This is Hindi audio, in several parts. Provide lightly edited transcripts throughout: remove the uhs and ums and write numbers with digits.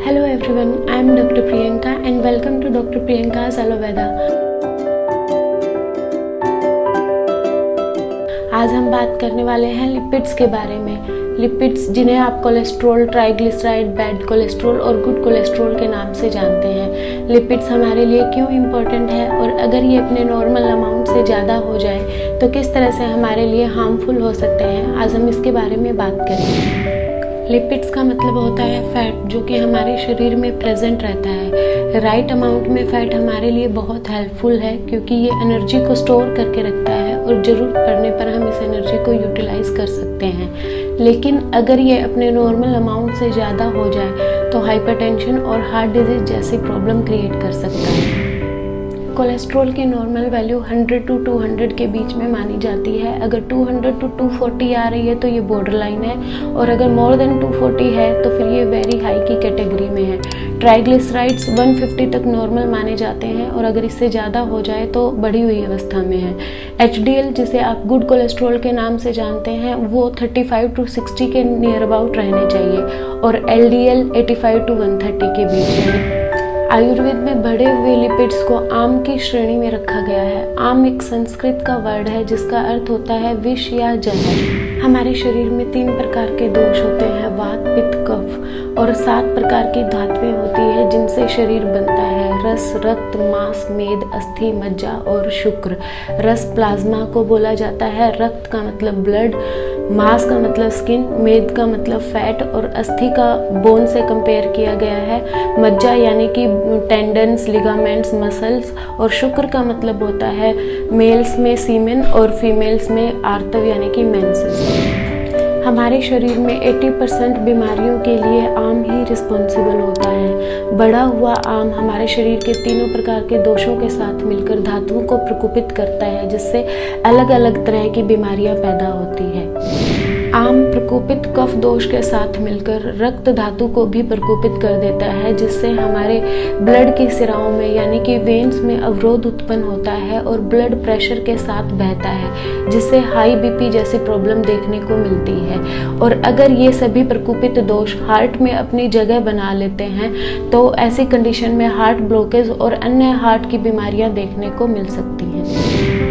Hello everyone, I am Dr. Priyanka and welcome to Dr. Priyanka's Ayurveda. आज हम बात करने वाले हैं लिपिड्स के बारे में। लिपिड्स जिन्हें आप कोलेस्ट्रॉल, ट्राइग्लिसराइड, बैड कोलेस्ट्रॉल और गुड कोलेस्ट्रॉल के नाम से जानते हैं। लिपिड्स हमारे लिए क्यों इम्पोर्टेंट है और अगर ये अपने नॉर्मल अमाउंट से ज़्यादा हो जाए तो किस तरह से हमारे लिए हार्मफुल हो सकते हैं, आज हम इसके बारे में बात करेंगे। लिपिड्स का मतलब होता है फैट, जो कि हमारे शरीर में प्रेजेंट रहता है। राइट अमाउंट में फैट हमारे लिए बहुत हेल्पफुल है क्योंकि ये एनर्जी को स्टोर करके रखता है और ज़रूरत पड़ने पर हम इस एनर्जी को यूटिलाइज कर सकते हैं। लेकिन अगर ये अपने नॉर्मल अमाउंट से ज़्यादा हो जाए तो हाइपरटेंशन और हार्ट डिजीज जैसी प्रॉब्लम क्रिएट कर सकता है। कोलेस्ट्रॉल की नॉर्मल वैल्यू 100 to 200 के बीच में मानी जाती है। अगर 200 to 240 आ रही है तो ये बॉर्डर लाइन है और अगर मोर देन 240 है तो फिर ये वेरी हाई की कैटेगरी में है। ट्राइग्लिसराइड्स 150 तक नॉर्मल माने जाते हैं और अगर इससे ज़्यादा हो जाए तो बढ़ी हुई अवस्था में है। HDL जिसे आप गुड कोलेस्ट्रॉल के नाम से जानते हैं वो 35 to 60 के नियर अबाउट रहने चाहिए और LDL 85 to 130 के बीच में। आयुर्वेद में बढ़े हुए लिपिड्स को आम की श्रेणी में रखा गया है। आम एक संस्कृत का वर्ड है जिसका अर्थ होता है विष या जहर। हमारे शरीर में 3 प्रकार के दोष होते हैं, वात, पित्त, कफ, और 7 प्रकार की धातुएं होती है जिनसे शरीर बनता है। रस, रक्त, मांस, मेद, अस्थि, मज्जा और शुक्र। रस प्लाज्मा को बोला जाता है, रक्त का मतलब ब्लड, मांस का मतलब स्किन, मेद का मतलब फैट और अस्थि का बोन से कंपेयर किया गया है। मज्जा यानी कि टेंडन्स, लिगामेंट्स, मसल्स, और शुक्र का मतलब होता है मेल्स में सीमेन और फीमेल्स में आर्तव यानी कि मेंसेस। हमारे शरीर में 80% बीमारियों के लिए आम ही रिस्पॉन्सिबल होता है। बढ़ा हुआ आम हमारे शरीर के तीनों प्रकार के दोषों के साथ मिलकर धातुओं को प्रकोपित करता है जिससे अलग अलग तरह की बीमारियां पैदा होती है। आम प्रकोपित कफ दोष के साथ मिलकर रक्त धातु को भी प्रकोपित कर देता है जिससे हमारे ब्लड की सिराओं में यानी कि वेन्स में अवरोध उत्पन्न होता है और ब्लड प्रेशर के साथ बहता है जिससे हाई BP जैसी प्रॉब्लम देखने को मिलती है। और अगर ये सभी प्रकोपित दोष हार्ट में अपनी जगह बना लेते हैं तो ऐसी कंडीशन में हार्ट ब्लॉकेज और अन्य हार्ट की बीमारियां देखने को मिल सकती हैं।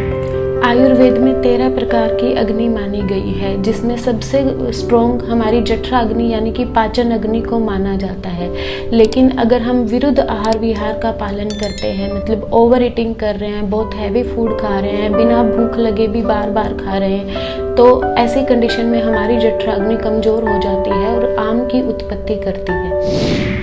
आयुर्वेद में 13 प्रकार की अग्नि मानी गई है जिसमें सबसे स्ट्रॉन्ग हमारी जठरा अग्नि यानी कि पाचन अग्नि को माना जाता है। लेकिन अगर हम विरुद्ध आहार विहार का पालन करते हैं, मतलब ओवर ईटिंग कर रहे हैं, बहुत हैवी फूड खा रहे हैं, बिना भूख लगे भी बार बार खा रहे हैं, तो ऐसी कंडीशन में हमारी जठरा अग्नि कमजोर हो जाती है और आम की उत्पत्ति करती है।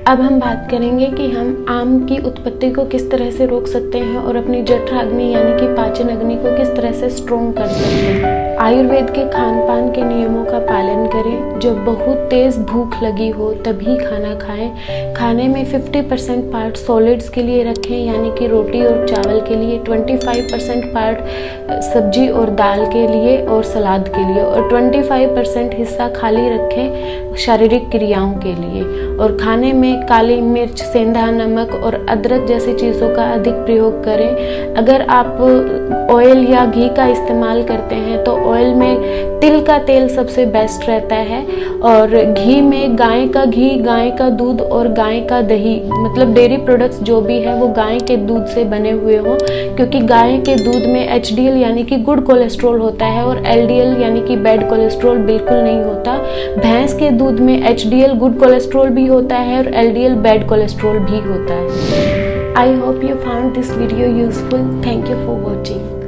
अब हम बात करेंगे कि हम आम की उत्पत्ति को किस तरह से रोक सकते हैं और अपनी जठरा अग्नि यानी कि पाचन अग्नि को किस तरह से स्ट्रॉन्ग कर सकते हैं। आयुर्वेद के खान पान के नियमों का पालन करें। जब बहुत तेज भूख लगी हो तभी खाना खाएं। खाने में 50% पार्ट सॉलिड्स के लिए रखें यानी कि रोटी और चावल के लिए, 25% पार्ट सब्जी और दाल के लिए और सलाद के लिए, और 25% हिस्सा खाली रखें शारीरिक क्रियाओं के लिए। और खाने में काली मिर्च, सेंधा नमक और अदरक जैसी चीज़ों का अधिक प्रयोग करें। अगर आप ऑयल या घी का इस्तेमाल करते हैं तो ऑयल में तिल का तेल सबसे बेस्ट रहता है और घी में गाय का घी, गाय का दूध और गाय का दही, मतलब डेयरी प्रोडक्ट्स जो भी है वो गाय के दूध से बने हुए हों क्योंकि गाय के दूध में HDL यानी कि गुड कोलेस्ट्रॉल होता है और LDL यानी कि बैड कोलेस्ट्रॉल बिल्कुल नहीं होता। भैंस के दूध में HDL गुड कोलेस्ट्रॉल भी होता है और LDL बैड कोलेस्ट्रॉल भी होता है। I hope you found this video useful. Thank you for watching.